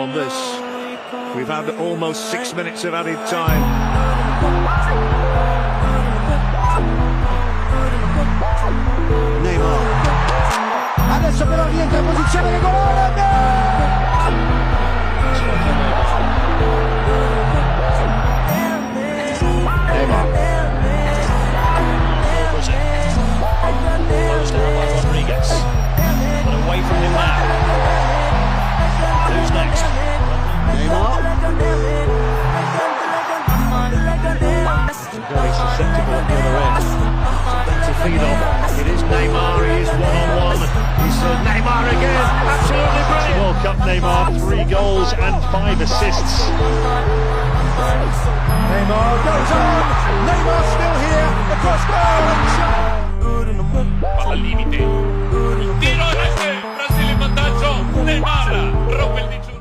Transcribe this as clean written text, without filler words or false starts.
on this. We've had almost 6 minutes of added time. Neymar. Adesso però rientra in posizione regolare. Neymar. Was it? Closed down by Rodriguez. But away from him now. Who's next? Neymar. Very susceptible at the other end. Something to feed on. It is Neymar. He is one-on-one. It's Neymar again. Absolutely brilliant. World Cup Neymar, 3 goals and 5 assists. Neymar goes on. Neymar still here. The cross goal. Palla al limite. Il tiro e rete. Brasile in vantaggio. Neymar rompe il di giù.